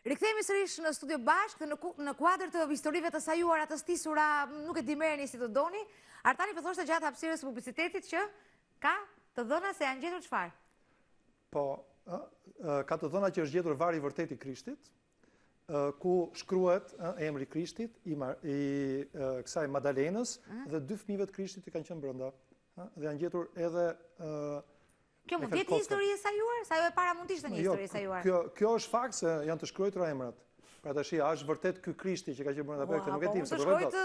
Rikthehemi sërish në studio bashkë në kuadër të historive të sajuara të stisura, nuk e di merreni si të doni. Artani po thoshte gjatë hapësirës së publicitetit që ka të dhëna se janë gjetur çfarë? Po, ka të dhëna që është gjetur vari i vërtet i Krishtit, ku shkruhet emri i Krishtit, i kësaj Madalenës dhe 2 fëmijëve të Krishtit që kanë qenë brenda. Dhe janë gjetur edhe kjo mund të jetë histori e sajuar? Sa jo e para mund të ishte një histori e sajuar? Kjo është fakt se janë të shkruara emrat. Pra tash a është vërtet ky Krishti që ka qenë brenda projektit, nuk e dim se do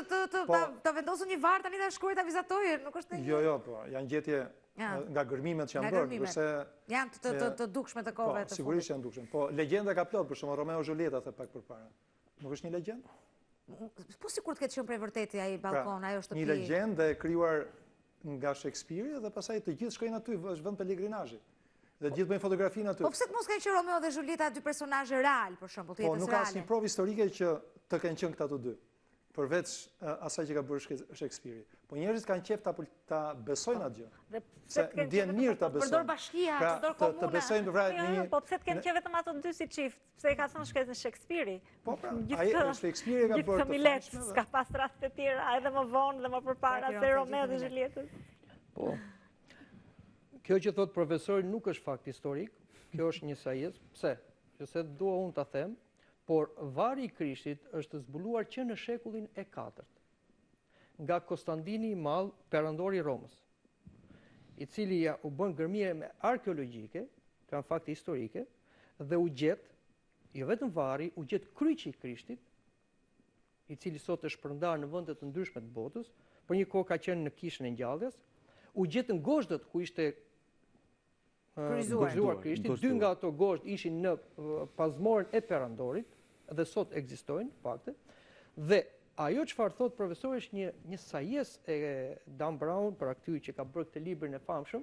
të të vendosën një varr tani ta shkruajë ta vizatojë, nuk është një. Jo, po, janë gjetje nga gërmimet që janë bërë, kurse janë të dukshme të kohëve të fundit. Sigurisht janë dukshme. Po legjenda ka plot, për shembull Romeo Julieta the pak përpara. Nuk është një legjendë? Po sikur të ketë qenë prej vërtetë ai balkon, ajo shtëpi. Një legjendë e krijuar nga Shakespeare dhe pastaj të gjithë shkojnë aty, është vend pelegrinazhi. Dhe gjithë bëjnë fotografinë aty. Po pse të mos kanë qenë Romeo dhe Julieta 2 personazhe real, për shembull, të jetës reale? Po nuk ka asnjë provë historike që të kenë qenë këta të dy, përveç asaj që ka bërë Shakespeare. Po njerëzit kanë qejf ta besojnë atë gjë. Se ndjen mirë ta besojnë. Përdor bashkia, përdor komuna. Të besojnë një. Po pse të kenë qejf vetëm ato dy si çift? Pse e ka thënë shkretën Shakespeare? Po pra, ai Shakespeare ka bërë të familje, s'ka pas raste të tjera, edhe më vonë dhe më përpara se Romeo dhe Julieta. Po. Kjo që thot profesori nuk është fakt historik, kjo është një sajes. Pse? Sepse dua unë ta them, por vari i Krishtit është zbuluar që në shekullin e 4 nga Konstantini i Madh, perandori i Romës, i cili u bën gërmire arkeologjike, kanë fakte historike, dhe u gjet, jo vetëm vari, u gjet kryqi i Krishtit, i cili sot është shpërndar në vende të ndryshme të botës, për një kohë ka qenë në kishën e ngjalljes, u gjetën gozhdët ku ishte gëzuar Krishti, 2 nga ato gozhd ishin në pazmorën e perandorit, dhe sot ekzistojnë fakte, dhe ajo çfarë thot profesori është një sajes e Dan Brown, për aty që ka bërë këtë librin e famshëm,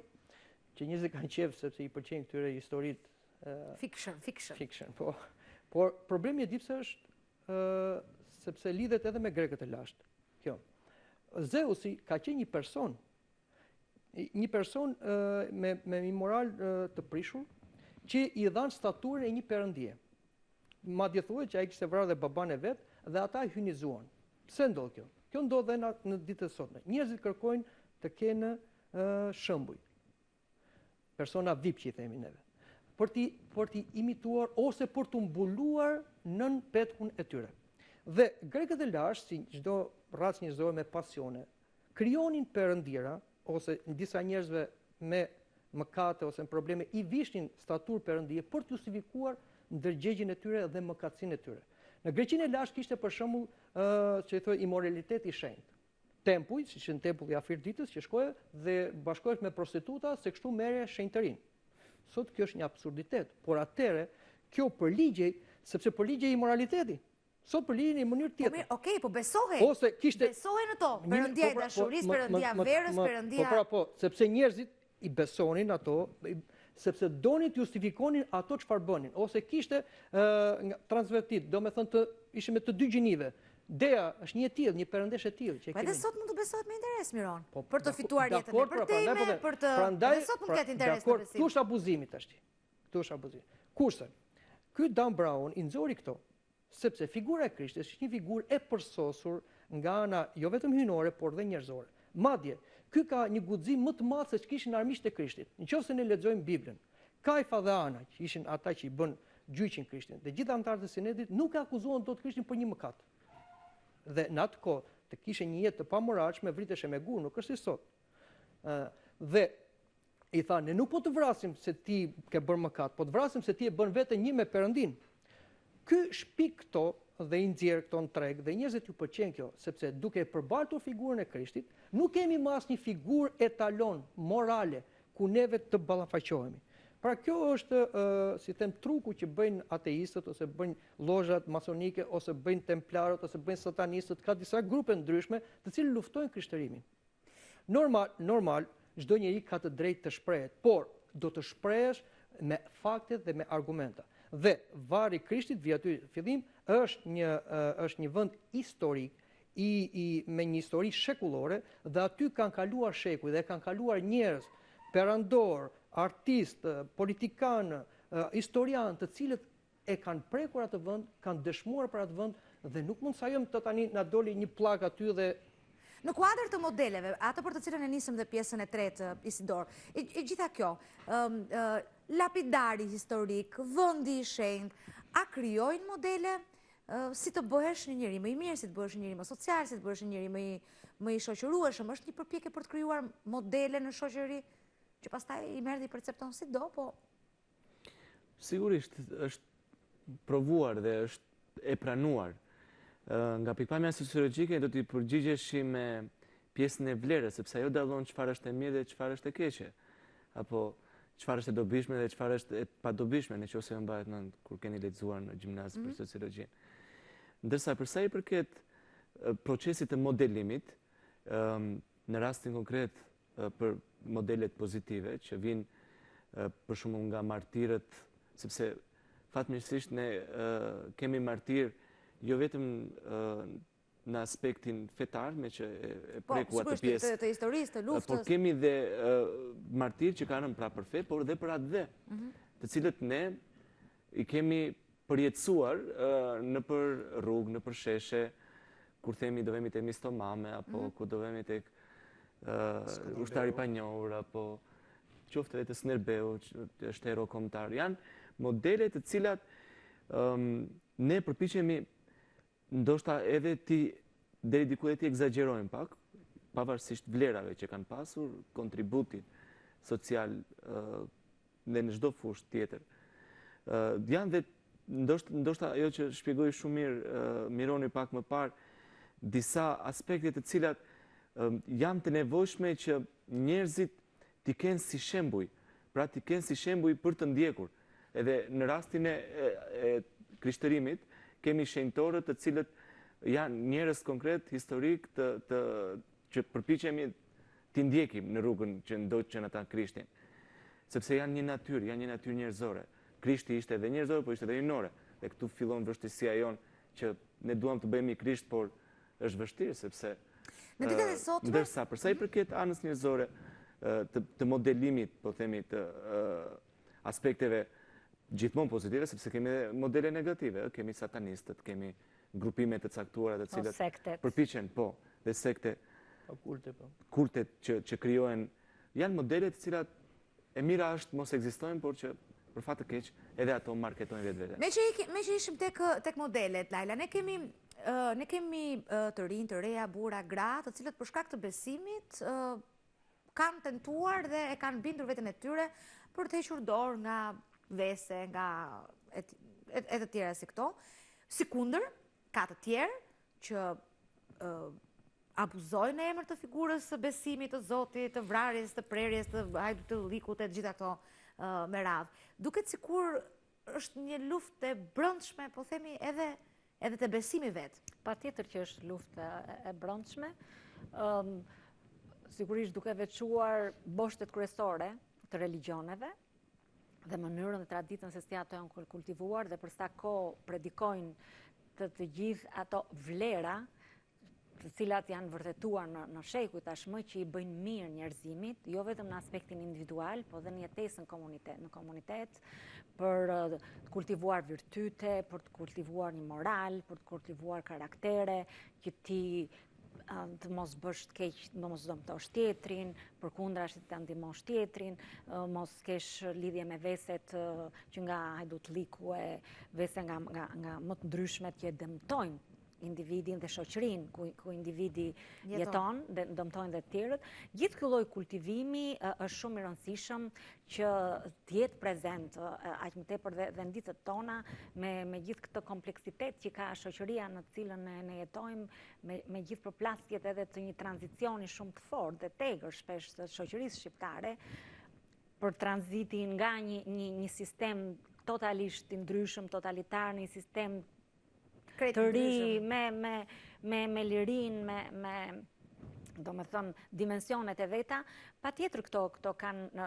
që njerëzit kanë qejf sepse i pëlqejnë këtyre historitë fiction, po. Por problemi e di pse është sepse lidhet edhe me grekët e lashtë. Kjo. Zeusi ka qenë një person me një moral të prishur, që i dhanë staturën e një perëndie. Madje thuhet që ai kishte vrarë dhe baban e vet dhe ata e hynizuan. Pse ndodh kjo? Kjo ndodh edhe në ditët e sotme. Njerëzit kërkojnë të kenë shembuj. Persona VIP që i themi neve. Për t'i imituar ose për t'u mbuluar nën petkun e tyre. Dhe grekët e lashtë, si çdo racë njerëzore me pasione, krijonin perëndira ose në disa njerëzve me mëkate ose me probleme i vishnin staturë perëndie për t'u justifikuar ndërgjegjen e tyre dhe mëkatësinë e tyre. Në Greqinë e lashtë kishte për shembull që i thonë immoralitet i shenjtë. Tempuj, siç në tempulli i Afroditës, që shkoje dhe bashkohesh me prostituta se kështu merre shenjtërinë. Sot kjo është një absurditet, por atëre kjo përligjej, sepse përligjej immoraliteti. Sot përligjej në mënyrë tjetër. Okej, po besohej. Besohej në to, perëndia e dashurisë, perëndia e verës, perëndia. Po, sepse njerëzit i besonin ato, sepse donin të justifikonin ato çfarë bënin, ose kishte transvertit, do me thënë të ishin me të dy gjinive. Dea është një tillë, një perëndesh e tillë. Po edhe sot mund të besohet me interes, Miron. Për të fituar jetën e përtejme, për të... Edhe sot mund të ketë interes në besim. Këtu është abuzimi tash. Këtu është abuzimi. Kurse, ky Dan Brown i nxori këto, sepse figura e Krishtit është një figurë e përsosur nga ana jo vetëm hyjnore, por dhe njerëzore. Madje, ky ka një guxim më të madh se ç'kishin armiqtë e Krishtit. Nëse ne lexojmë Biblën, Kajfa dhe Ana, që ishin ata që i bën gjyqin Krishtin, dhe gjithë anëtarët e Sinedrit nuk e akuzuan dot Krishtin për një mëkat. Dhe në atë kohë të kishe një jetë të pamoralshme, vriteshe me gur, nuk është si sot. Dhe i tha, ne nuk po të vrasim se ti ke bërë mëkat, po të vrasim se ti e bën veten një me Perëndin. Ky shpik këto dhe i nxjerr këto në treg dhe njerëzit ju pëlqen kjo, sepse duke e përbaltur figurën e Krishtit, nuk kemi më asnjë figurë etalon morale ku neve të ballafaqohemi. Pra kjo është, si them, truku që bëjnë ateistët, ose bëjnë lozhat masonike, ose bëjnë templarët, ose bëjnë satanistët, ka disa grupe ndryshme të cilë luftojnë krishtërimin. Normal, çdo njeri ka të drejtë të shprehet, por do të shprehesh me fakte dhe me argumenta. Dhe vari Krishtit, via aty fillim, është një vend historik, me një histori shekullore, dhe aty kanë kaluar shekuj, dhe kanë kaluar njerëz, perandor, artist, politikan, historian, të cilët e kanë prekur atë vend, kanë dëshmuar për atë vend dhe nuk mund sa të tani na doli një pllak aty dhe Në kuadër të modeleve, ato për të cilën e nisëm dhe pjesën e tretë, Isidor, e gjitha kjo, lapidari historik, vëndi i shenjtë, a krijojnë modele si të bëhesh një njeri më i mirë, si të bëhesh një njeri më social, si të bëhesh një njeri më i shoqërueshëm, është një përpjekje për të krijuar modele në shoqëri që pastaj i merr dhe i percepton si do, po Sigurisht është provuar dhe është e pranuar. Nga pikpamja sociologjike do t'i përgjigjeshi me pjesën e vlerës, sepse ajo dallon çfarë është e mirë dhe çfarë është e keqe, apo çfarë është e dobishme dhe çfarë është e padobishme, nëse mbahet mend kur keni lexuar në gjimnaz për sociologjinë. Ndërsa për sa i përket procesit të modelimit, në rastin konkret për modelet pozitive që vijnë për shembull nga martirët, sepse fatmirësisht ne kemi martirë jo vetëm në aspektin fetar, me që e preku atë pjesë të historisë, të luftës. Por kemi dhe martirë që kanë pra për fe, por dhe për atë dhe, të cilët ne i kemi përjetësuar në për rrugë, në për sheshe, kur themi do vemi të mistomame, apo kur do vemi të ushtari pa njohur, apo qoftë edhe të Snerbeu, është hero kombëtar. Janë modele të cilat ne përpiqemi ndoshta edhe deri diku ti egzagjerojmë pak, pavarësisht vlerave që kanë pasur, kontributin social dhe në çdo fushë tjetër. Janë dhe ndoshta ajo që shpjegoi shumë mirë Mironi pak më parë, disa aspekte të cilat janë të nevojshme që njerëzit t'i kenë si shembuj, pra t'i kenë si shembuj për të ndjekur. Edhe në rastin e krishtërimit, kemi shenjtorët të cilët janë njerëz konkret, historik, që përpiqemi t'i ndjekim në rrugën që ndoqën ata Krishtin. Sepse janë një natyrë njerëzore. Krishti ishte edhe njerëzore, por ishte edhe rinore. Dhe këtu fillon vështirësia jonë që ne duam të bëhemi Krisht, por është vështirë, sepse në ditët e sotme, ndërsa për sa i përket anës njerëzore të modelimit, po themi të aspekteve gjithmonë pozitive, sepse kemi modele negative, kemi satanistët, kemi grupime të caktuara të cilat përpiqen, dhe sekte, kultet që krijohen, janë modele të cilat e mira është mos ekzistojnë, por që për fat të keq edhe ato marketojnë vetvete. Me që ishim tek modelet, Laila, ne kemi të rinj, të reja, burra, gra, të cilët për shkak të besimit kanë tentuar dhe e kanë bindur veten e tyre për të hequr dorë nga vese, nga e të tjera si këto. Si kundër, ka të tjerë që abuzojnë në emër të figurës së besimit, të Zotit, të vrarjes, të prerjes, të hajdutëllikut, të gjitha këto me radhë. Duket sikur është një luftë e brendshme, po themi edhe të besimi vet. Patjetër që është luftë e brendshme. Sigurisht duke veçuar boshtet kryesore të religioneve, dhe mënyrën dhe traditën se si ato janë kultivuar dhe për sa kohë predikojnë të gjithë ato vlera të cilat janë vërtetuar në shekuj tashmë që i bëjnë mirë njerëzimit, jo vetëm në aspektin individual, po dhe në jetesën në komunitet, për të kultivuar virtyte, për të kultivuar një moral, për të kultivuar karaktere, që ti të mos bësh të keq, mos dëmtosh tjetrin, përkundrazi të ndihmosh tjetrin, mos kesh lidhje me veset që nga hajdutliku e vese nga më të ndryshmet që dëmtojnë individin dhe shoqërinë ku individi jeton, dhe dëmtojnë dhe të tjerët. Gjithë ky lloj kultivimi është shumë i rëndësishëm që të jetë prezent aq më tepër dhe në ditët tona me gjithë këtë kompleksitet që ka shoqëria në të cilën ne jetojmë, me gjithë përplasjet edhe të një tranzicioni shumë të fortë dhe tegër shpesh të shoqërisë shqiptare për tranzitin nga një sistem totalisht i ndryshëm, totalitar, një sistem të ri, me lirin, do me thënë, dimensionet e veta, pa tjetër këto kanë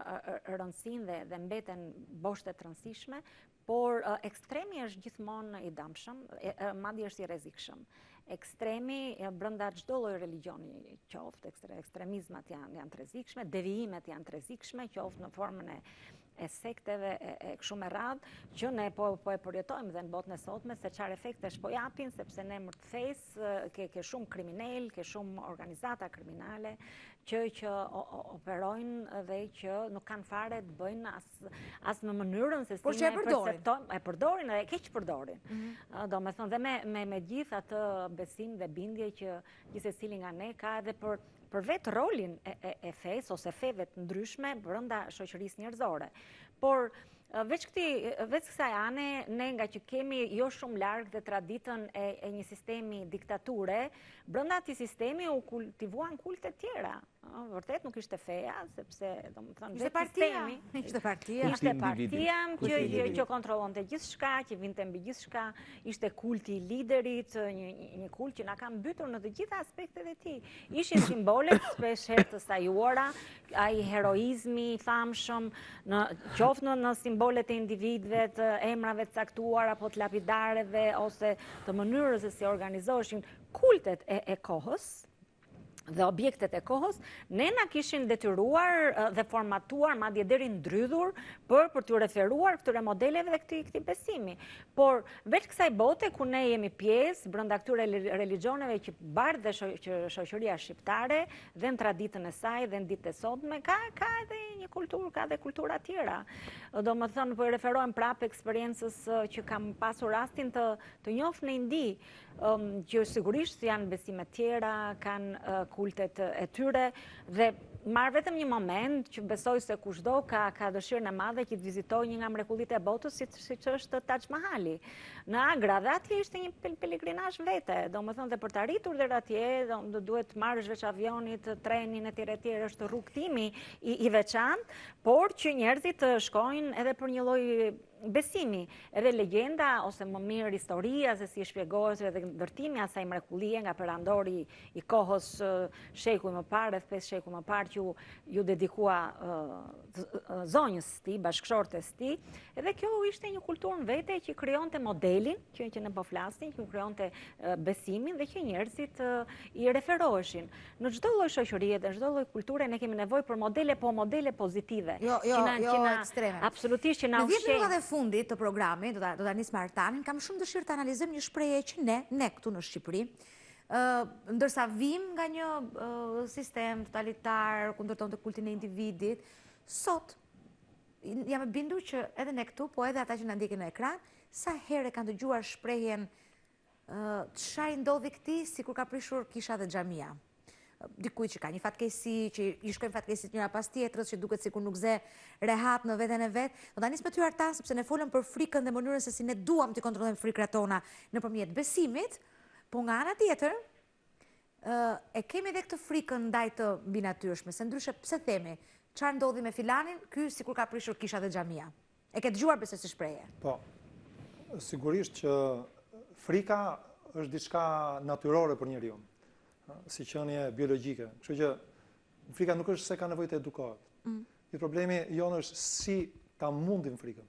rëndësinë dhe mbeten boshtet rëndësishme, por ekstremi është gjithmonë i dëmshëm, madje është i rrezikshëm. Ekstremi brenda çdo lloj religioni qoftë, ekstremizmat janë të rrezikshme, devijimet janë të rrezikshme, qoftë në formën e sekteve e kështu me radhë, që ne po e përjetojmë dhe në botën e sotme se çfarë efektesh po japin, sepse në emër të fesë ke shumë kriminal, ke shumë organizata kriminale që operojnë dhe që nuk kanë fare të bëjnë as në mënyrën se si ne perceptojmë, e përdorin dhe keq përdorin. Do me thonë dhe me gjithë atë besim dhe bindje që gjithsecili nga ne ka edhe për vetë rolin e fesë ose feve të ndryshme brenda shoqërisë njerëzore. Por veç kësaj ane, ne nga që kemi jo shumë larg dhe traditën e një sistemi diktature, brenda atij sistemi u kultivuan kulte tjera. Vërtet nuk ishte feja, sepse ishte sistemi. Ishte partia që kontrollonte gjithçka, që vinte mbi gjithçka, ishte kulti i liderit, një kult që na ka mbytur në të gjitha aspektet e tij. Ishin simbolet shpesh herë të sajuara, ai heroizmi i famshëm, qoftë në simbolet e individëve, të emrave të caktuar apo të lapidareve ose të mënyrës se si organizoheshin kultet e kohës dhe objektet e kohës, ne na kishin detyruar dhe formatuar, madje deri ndrydhur për t'u referuar këtyre modeleve dhe këtij besimi. Por veç kësaj bote ku ne jemi pjesë brenda këtyre religioneve që bardh dhe shoqëria shqiptare dhe në traditën e saj dhe në ditët e sotme ka edhe një kulturë, ka edhe kultura tjera. Domethënë po i referohem prapë eksperiencës që kam pasur rastin të njoh në Indi, që sigurisht janë besime tjera, kanë kultet e tyre dhe marr vetëm një moment që besoj se kushdo ka dëshirën e madhe që të vizitojë një nga mrekullitë e botës siç është Taj Mahali në Agra, dhe atje ishte një pelegrinazh vete, domethënë dhe për të arritur deri atje duhet marrësh veç avionit, trenin etj, është rrugtimi i veçantë, por që njerëzit shkojnë edhe për një lloj besimi, edhe legjenda ose më mirë historia se si shpjegohet edhe ndërtimi asaj mrekullie nga perandori i kohës sheku më parë, rreth 5 shekuj më parë që ju dedikua zonjës së tij, bashkëshortes së tij, edhe kjo ishte një kulturë vete që krijonte modelin që ne po flasim, që krijonte besimin dhe që njerëzit i referoheshin. Në çdo lloj shoqërie dhe çdo lloj kulture ne kemi nevojë për modele pozitive. Jo ekstreme. Absolutisht që na ushqejnë. Fundit të programit, do ta nis me Artanin, kam shumë dëshirë të analizojmë një shprehje që ne këtu në Shqipëri, ndërsa vim nga një sistem totalitar, ku ndërtonte kultin e individit, sot jam e bindur që edhe ne këtu, po edhe ata që na ndjekin në ekran, sa herë kanë dëgjuar shprehjen çfarë ndodhi këtij sikur ka prishur kisha dhe xhamia. Dikujt që ka një fatkeqësi, që i shkojnë fatkeqësitë njëra pas tjetrës, që duket sikur nuk zë rehat në veten e vet. Do ta nis me ty Artan, sepse ne folëm për frikën dhe mënyrën se si ne duam të kontrollojmë frikrat tona nëpërmjet besimit, po nga ana tjetër e kemi edhe këtë frikën ndaj të mbinatyrshme, se ndryshe pse themi, çfarë ndodhi me filanin, ky sikur ka prishur kisha dhe xhamia. E ke dëgjuar besoj si shprehje? Po. Sigurisht që frika është diçka natyrore për njeriu, si qenie biologjike. Kështu që frika nuk është se ka nevojë të edukohet. Problemi jonë është si ta mundim frikën.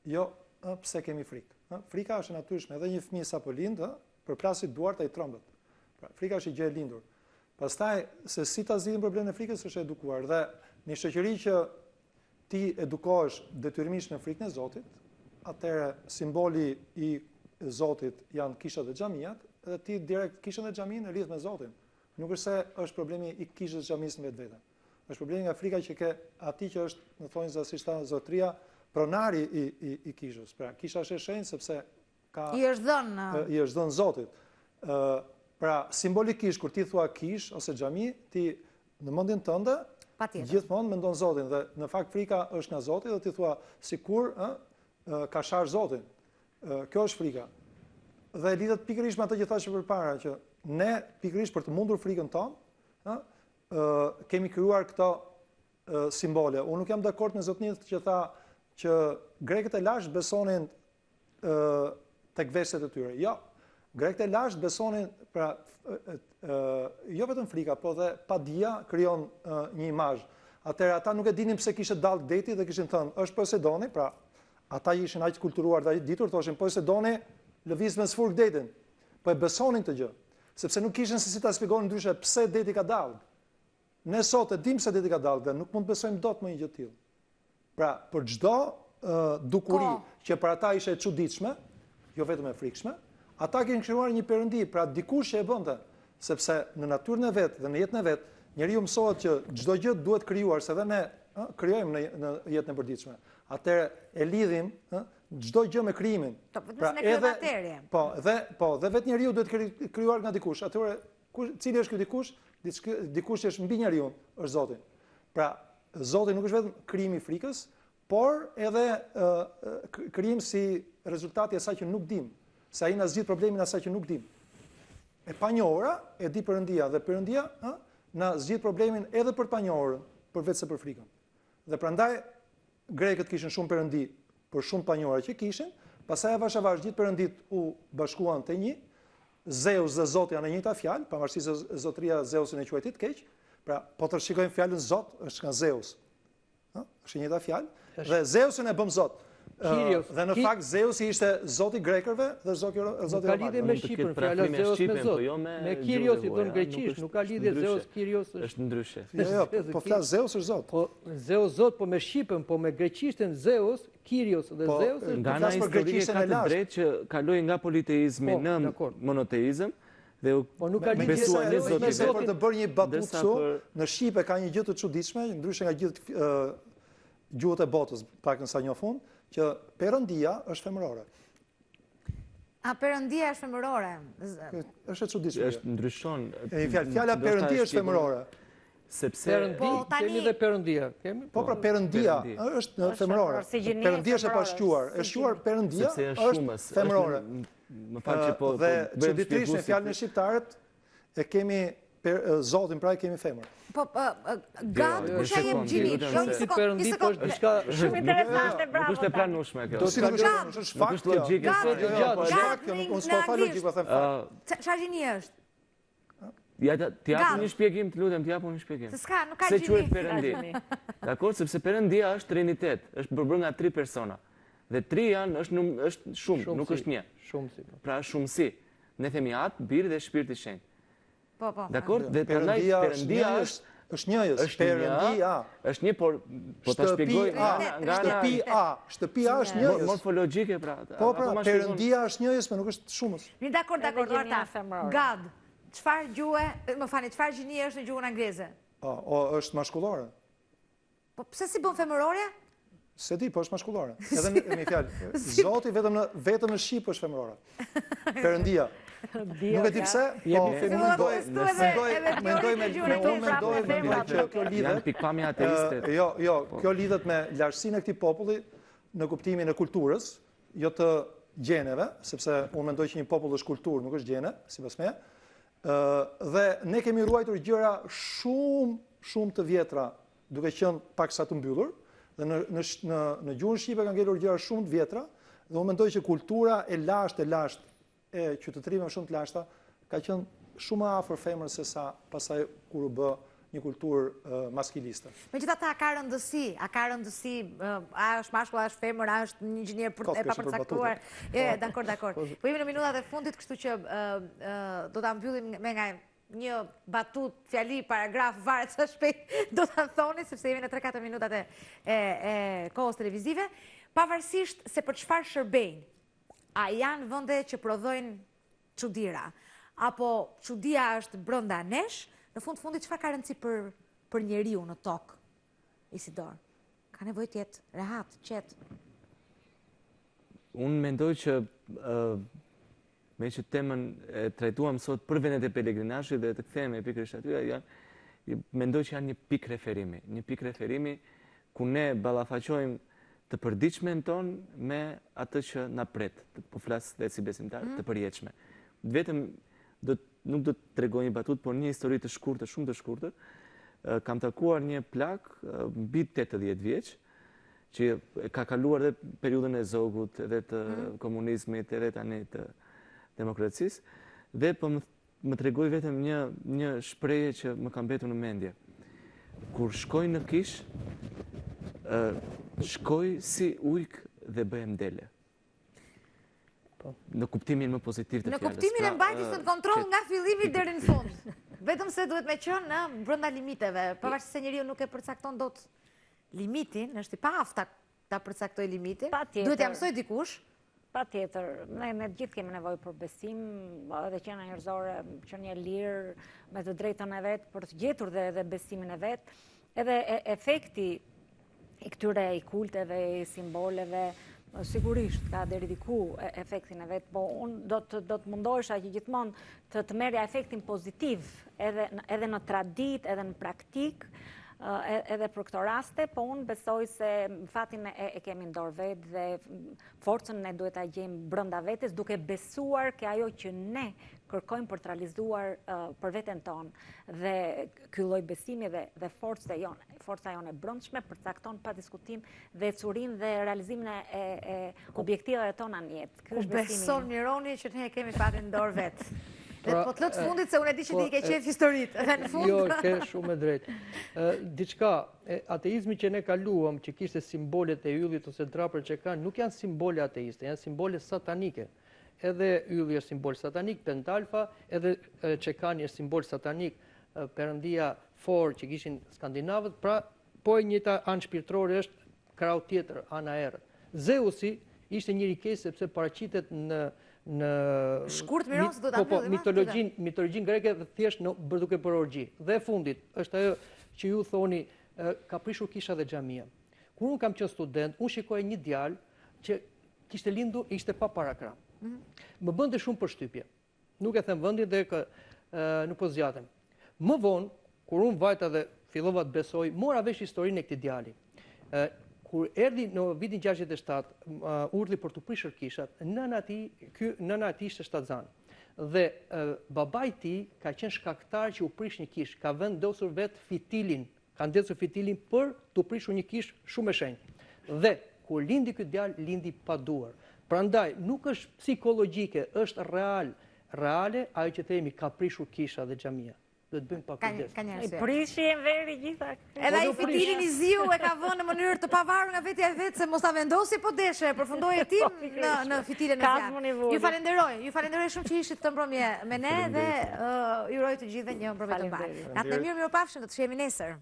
Jo pse kemi frikë. Frika është e natyrshme, edhe një fëmijë sapo lind, përplasit duart ai trembët. Pra, frika është gjë e lindur. Pastaj se si ta zgjidhim problemin e frikës është edukuar, dhe në shoqëri që ti edukohesh detyrimisht në frikën e Zotit, atëherë simboli i Zotit janë kishat dhe xhamiat, dhe ti direkt kishën dhe xhamin e lidh me Zotin. Nuk është se është problemi i kishës dhe xhamisë në vetvete. Është problemi nga frika që ke atij që është, në thonjë si thënë zotria, pronari i kishës. Pra, kisha është e shenjtë sepse ka i është dhënë Zotit. Pra, simbolikisht kur ti thua kish ose xhami, ti në mendjen tënde gjithmonë mendon Zotin, dhe në fakt frika është nga Zoti dhe ti thua sikur ka sharë Zotin. Kjo është frika. Dhe lidhet pikërisht me atë që thashë përpara, që ne pikërisht për të mundur frikën tonë, kemi krijuar këto simbole. Unë nuk jam dakord me zotënit që tha që grekët e lashtë besonin tek veshjet e tyre. Jo, grekët e lashtë besonin, pra, jo vetëm frika, po dhe padia krijon një imazh. Atëherë ata nuk e dinin pse kishte dallë deti dhe kishin thënë, është Poseidoni, pra ata ishin aq kulturuar dhe ditur, thoshin Poseidoni lëviz me sfurg detin. Po e besonin këtë gjë, sepse nuk kishin se si ta shpjegonin ndryshe pse deti ka dallë. Ne sot e dim se deti ka dallë dhe nuk mund të besojmë dot më një gjë të tillë. Pra, për çdo dukuri që për ata ishte e çuditshme, jo vetëm e frikshme, ata kishin krijuar një perëndi, pra dikush që e bënte, sepse në natyrën e vet dhe në jetën e vet, njeriu mësohet që çdo gjë duhet krijuar, se edhe ne krijojmë në jetën e përditshme. Atëherë e lidhim çdo gjë me krijimin. Pra edhe dhe vetë njeriu duhet krijuar nga dikush. Atëherë cili është ky dikush? Dikush që është mbi njeriu, është Zoti. Pra, Zoti nuk është vetëm krijimi i frikës, por edhe krijim si rezultati i asaj që nuk dim, se ai na zgjidh problemin asaj që nuk dim. E panjohura e di Perëndia dhe Perëndia na zgjidh problemin edhe për të panjohurën, përveç se për frikën. Dhe prandaj grekët kishin shumë perëndi për shumë panjohura që kishin, pastaj avash gjithë perëndit u bashkuan te një. Zeus dhe Zoti janë në njëjta fjalë, pavarësisht se zotëria Zeusin e quajtit keq. Pra, po të shikojmë fjalën Zot, është nga Zeus. Është njëjta fjalë. Dhe Zeusin e bëm Zot. Dhe në fakt Zeusi ishte Zoti i grekërve dhe Zoti i romakëve. Ka lidhje me Shqipën, fjala Zeus me Zot. Me Kyrios i thon greqisht, nuk ka lidhje Zeus Kyrios është ndryshe. Jo, po flas Zeus është Zot. Po Zeus Zot, po me Shqipën, po me greqishtën Zeus, Kyrios dhe Zeus është nga ana historike ka të drejtë që kaloi nga politeizmi në monoteizëm dhe besuan në Zotin. Për të bërë një batutë kështu, në Shqipe ka një gjë të çuditshme, ndryshe nga gjithë gjuhët e botës, pak sa një fund, që Perëndia është femërore. A Perëndia është femërore? Është e çuditshme. Është ndryshon. Fjala Perëndia është femërore. Sepse kemi dhe Perëndia. Po pra Perëndia është femërore. Perëndia është e pashquar. Është quar Perëndia është femërore. Më fal që po dhe çuditërisht në fjalën e shqiptarët e kemi Zotin, pra e kemi femër. Po, God, kush e jep gjinit? Shumë interesante, bravo. Nuk është e pranueshme kjo. Është fakt, është logjike. Unë s'po fal logjik, po them fakt. Çfarë gjini është? Ja, ti japun një shpjegim, të lutem, ti japun një shpjegim. Se s'ka, nuk ka Se gjini. quhet Perëndi. Dakor, sepse Perëndia është trinitet, është përbërë nga 3 persona. Dhe 3 janë është shumë, nuk është një. Shumësi. Pra shumësi. Ne themi Atë, Biri dhe Shpirti i Shenjtë. Po. Dakor? Dhe Perëndia është një, Perëndia. Është një, por po ta shpjegoj nga Shtëpia është një. Morfologjike pra. Po pra, Perëndia është një, por nuk është shumës. Dakor, God. Çfarë gjuhë, më fani, çfarë gjini është në gjuhën angleze? Është mashkullore. Po pse si bën femërore? Se di, po është mashkullore. Edhe me fjalë, Zoti vetëm në Shqip është femërore. Perëndia. Nuk e di pse, po mendoj që kjo lidhet pikpamja ateiste. Jo, kjo lidhet me lartësinë e këtij populli në kuptimin e kulturës, jo të gjeneve, sepse unë mendoj që një popull është kulturë, nuk është gjene, sipas meje. Dhe ne kemi ruajtur gjëra shumë të vjetra, duke qenë paksa të mbyllur, dhe në gjuhën shqipe kanë ngelur gjëra shumë të vjetra, dhe unë mendoj që kultura e lashtë e qytetërive shumë të lashta ka qenë shumë afër femrës se sa pasaj kur u bë një kulturë maskiliste. Megjithatë ka rëndësi, a është mashkull, a është femër, a është një inxhinier e papërcaktuar. Dakor. Po jemi në minutat e fundit, kështu që do ta mbyllim me nga një batut, fjali, paragraf, varet sa shpejt do ta thoni, sepse jemi në 3-4 minutat e kohës televizive, pavarësisht se për çfarë shërbejnë. A janë vende që prodhojnë çudira, apo çudia është brenda nesh? Në fundit, çfarë ka rëndësi për njeriu në tokë, Isidor? Ka nevojë të jetë rehat, qetë? Unë mendoj që me që temën e trajtuam sot për vendet e pelegrinazhit dhe të kthehemi pikërisht aty, mendoj që janë një pikë referimi ku ne ballafaqojmë të përditshmen tonë me atë që na pret, po flas dhe si besimtar, të përjetshme. Vetëm nuk do të tregoj një batut, por një histori të shkurtër, shumë të shkurtër. Kam takuar një plak mbi 80 vjeç, që ka kaluar edhe periudhën e zogut, edhe të komunizmit, edhe tani të demokracisë, dhe po më tregoj vetëm një shprehje që më ka mbetur në mendje. Kur shkoj në kish, shkoj si ujk dhe bëhem dele. Në kuptimin më pozitiv të fjalës. Në kuptimin e mbajtjes së kontroll nga fillimi deri në fund. Vetëm se duhet me qenë brenda limiteve, pavarësisht se njeriu nuk e përcakton dot limitin, është i paafta ta përcaktoj limitin? Patjetër. Duhet ja mësoj dikush? Patjetër, ne të gjithë kemi nevojë për besim, edhe qenia njerëzore, qenia lirë, me të drejtën e vet, për të gjetur dhe besimin e vet. Edhe efekti i këtyre i kulteve, i simboleve, sigurisht ka deri diku efektin e vet, po unë do të mundohesha që gjithmonë të merrja efektin pozitiv edhe në tradit, edhe në praktik, edhe për këto raste, po unë besoj se fatin e kemi në dorë vetë dhe forcën ne duhet ta gjejmë brenda vetes, duke besuar ke ajo që ne kërkojmë për të realizuar për veten tonë. Dhe ky lloj besimi dhe forca jone brendshme përcakton pa diskutim dhe ecurinë dhe realizimin e objektivave tona në jetë. Ky është besimi. Beson Mironi që ne kemi fatin në dorë vetë. Dhe po të lëtë fundit se unë e di që ti ke qef historitë. Jo, ke shumë e drejtë. Diçka, ateizmi që ne kaluam, që kishte simbolet e yllit ose drapër që kanë, nuk janë simbole ateiste, janë simbole satanike. Edhe ylli është simbol satanik, Pentalfa, edhe që kanë është simbol satanik, Perëndia Thor që kishin skandinavët, pra po e njëjta anë shpirtërore është krau tjetër, ana errët. Zeusi ishte një rikesë sepse paraqitet në shkurt Miron, do ta mbyllim. Mitologjin greke dhe thjesht duke për orgji. Dhe fundit, është ajo që ju thoni, ka prishur kisha dhe xhamia. Kur unë kam qenë student, unë shikoja një djalë që kishte lindur, ishte pa parakram. Më bënte shumë përshtypje. Nuk e them vendin dhe nuk po zgjatem. Më vonë, kur unë vajta dhe fillova të besoj, mora vesh historinë e këtij djali. Kur erdhi në vitin 67, urdhri për të prishur kishat, nëna e tij ishte shtatzan. Dhe babai i tij ka qenë shkaktar që u prish një kish, ka vendosur vetë fitilin, ka ndesur fitilin për të prishur një kish shumë e shenjtë. Dhe kur lindi ky djalë, lindi pa duar. Prandaj nuk është psikologjike, është reale ajo që themi ka prishur kisha dhe xhamia. Do të bëjmë pak kujdes. I prishin veri gjitha. Edhe ai fitilin i ziu e ka vënë në mënyrë të pavarur nga vetja e vet se mos ta vendosi po deshe, përfundoi hetim në fitilin e vet. Ju falenderoj shumë që ishit këtë mbrëmje me ne dhe ju uroj të gjithëve një mbrëmje të mbarë. Natë mirë, mirupafshim, do të shihemi nesër.